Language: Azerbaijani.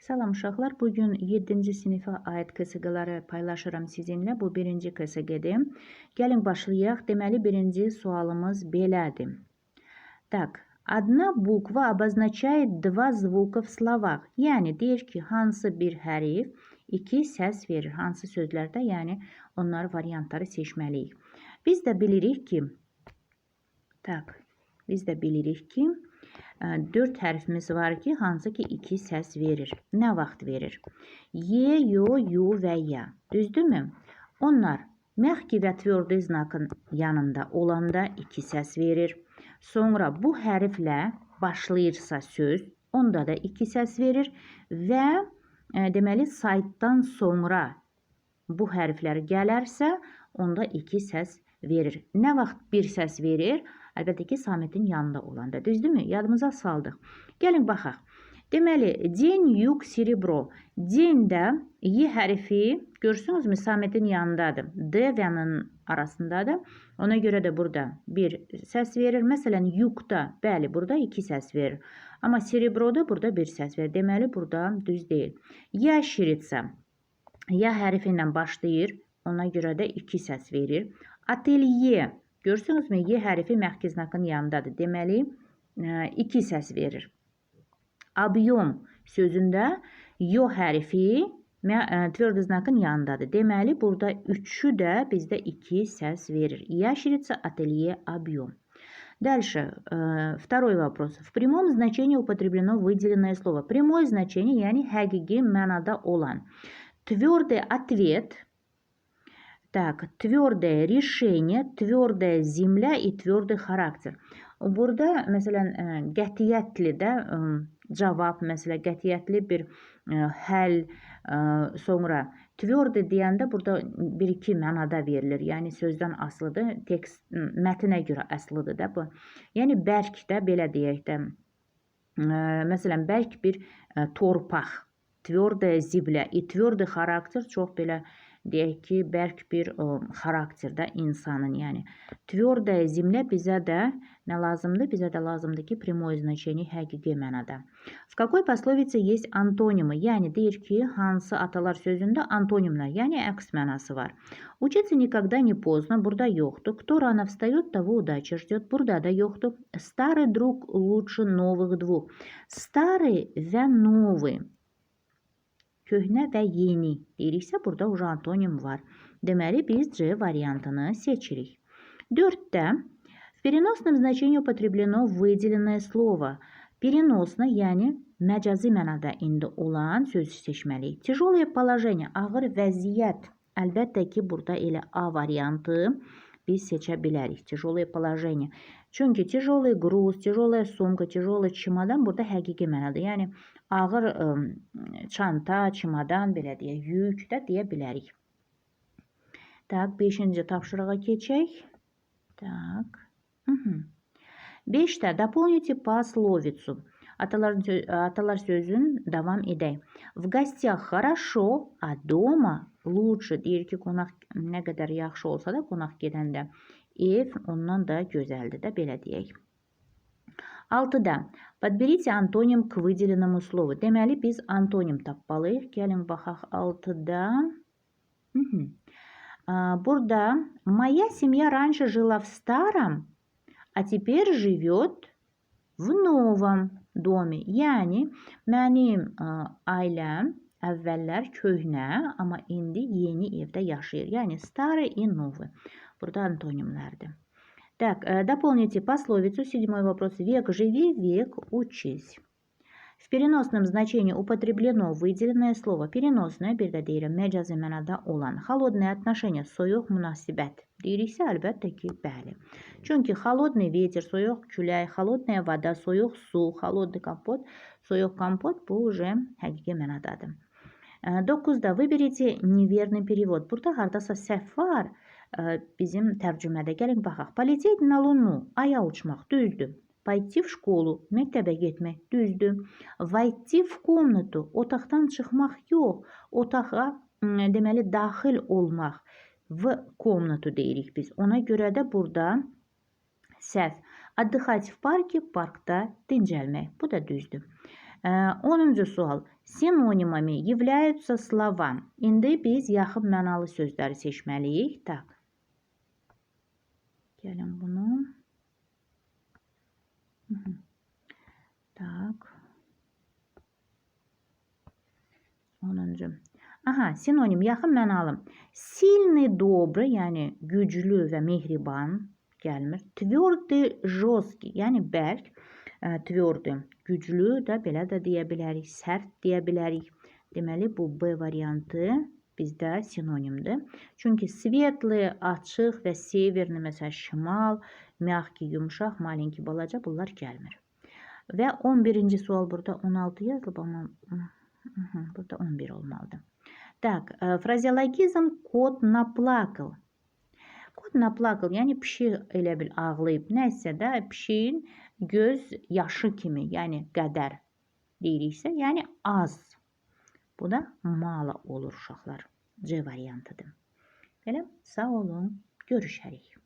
Salam uşaqlar, bugün 7-ci sinifə aid QSQ-ları paylaşıram sizinlə. Bu birinci QSQ-dir. Gəlin başlayaq. Deməli, birinci sualımız belədir. Так, одна буква обозначает два звука в словах. Yəni, deyir ki, hansı bir hərif iki səs verir. Hansı sözlərdə, yəni onları variantları seçməliyik. Biz də bilirik ki, 4 hərfimiz var ki, hansı ki 2 səs verir. Nə vaxt verir? Y, yo, yu və ya. Düzdürmü? Onlar məxki və tverdi znakın yanında olanda 2 səs verir. Sonra bu hərflə başlayırsa söz, onda da 2 səs verir və deməli saytdan sonra bu hərflər gələrsə, onda 2 səs verir. Nə vaxt bir səs verir? Əlbəttə ki, Samətin yanında olanda. Düzdürmü? Yadımıza saldıq. Gəlin baxaq. Deməli, день, yük, серебро. Dendə Y hərfi, görürsünüzmü? Samətin yanındadır. D və N arasındadır. Ona görə də burada bir səs verir. Məsələn, yükdə, bəli, burada 2 səs verir. Amma serebroda burada bir səs verir. Deməli, burada düz deyil. Ящерица. Ya hərfi ilə başlayır. Ona görə də 2 səs verir. Atelier. Görürsünüzmü? Y hərfi məxki znakın yanındadır. Deməli, 2 səs verir. Объем sözündə yo hərfi tverdi znakın yanındadır. Deməli, burada 3'ü də bizdə 2 səs verir. Ящерица, ателье, объем. Дальше, второй вопрос. В прямом значении употреблено выделенное слово. Прямое значение, yəni həqiqi mənada olan. Твердый ответ. Так, tвердое решение, tвердая земля и tвердый характер. Burada, məsələn, qətiyyətli də cavab, məsələn, qətiyyətli bir həll, sonra tвердый deyəndə burada 1-2 mənada verilir. Yəni, sözdən asılıdır, tekst, mətnə görə asılıdır da bu. Yəni, bərk də, belə deyək də, məsələn, bərk bir torpaq, tвердая земля и tвердый характер çox belə deyək ki, bərk bir xarakterdə insanın, yəni. Tвердая земля bizə də nə lazımdır? Bizə də lazımdır ki, прямое значение həqiqi mənada. В какой пословице есть антонимы? Yəni, deyir ki, hansı atalar sözündə antonimlər, yəni əks mənası var. Учиться никогда не поздно, burada yoxdur. Кто rano встает, того удача ждет, burada da yoxdur. Старый друг лучше новых двух. Старый və новый. Köhnə və yeni deyiriksə, burada uca antonim var. Deməli, biz C variantını seçirik. 4-də в переносном значении употреблено выделенное слово. Переносно, yəni məcazi mənada indi olan sözü seçməliyik. Тяжелое положение, ağır vəziyyət. Əlbəttə ki, burada elə A variantı biz seçə bilərik. Тяжелое положение. Çünki тяжелый груз, тяжелая сумка, тяжелый чемодан burada həqiqi mənada. Yəni, ağır çanta, çimadan, belə deyək, yük də deyə bilərik. Tak, 5-ci tapşırığa keçək. Tak. 5-də дополните пословицу. Atalar sözün davam edək. В гостях хорошо, а дома лучше. Deyir ki, qonaq nə qədər yaxşı olsa da, qonaq gedəndə ev ondan da gözəldir də, belə deyək. 6-da подберите антоним к выделенному слову. Deməli, biz antonim tapmalıyıq. Gəlin baxaq 6-da. Burada моя семья раньше жила в старом, а теперь живет в новом domi. Yəni, mənim ailəm əvvəllər köhnə, amma indi yeni evdə yaşayır. Yəni, старый и новый. Burada antonimlərdir. Так, дополните пословицу. 7-й вопрос. Век живи, век учись. В переносном значении употреблено выделенное слово. Переносное, bir də deyirəm, məcazi mənada olan. Холодные отношения, soyuq münasibət. Deyiriksə, əlbəttə ki, bəli. Çünki холодный ветер, soyuq külək, холодная вода, soyuq su, холодный компот, soyuq kompot, bu уже həqiqi mənadadır. 9-da выберите неверный перевод. Burada hardasa səhv var. Bizim tərcümədə gəlin baxaq. Полететь на луну, aya uçmaq, düzdür. Пойти в школу, məktəbə getmək, düzdür. Войти в комнату, otaqdan çıxmaq yox, otağa deməli daxil olmaq. В комнату deyirik biz. Ona görə də burada səhv. Отдыхать в парке, parkda dincəlmək. Bu da düzdür. 10-cu sual. Sinoнимami являются слова. İndi biz yaxın mənalı sözləri seçməliyik. Tak. Gəlin bunu. Tak. 10-cu. Aha, sinonim yaxın mənalı. Сильный, добрый, yəni güclü və mehriban gəlmir. Tвердый, жесткий, yəni bərk. Tвердый, güclü də belə də deyə bilərik, sərt deyə bilərik. Deməli, bu B variantı bizdə sinonimdir. Çünki sветлый, açıq və severni, məsələn, şimal, mягкий, yumşaq, malinki, balaca bunlar gəlmir. Və 11-ci sual burada 16 yazılıb, amma burada 11 olmalıdır. Так, frazeologizm kod naplakal. Kod naplakal, yəni pişik elə bil ağlayıb. Nəsə də pişiyin göz yaşı kimi, yəni qədər deyiriksə, yəni az. Bu da mala olur uşaqlar. C variantıdır. Belə, sağ olun, görüşərik.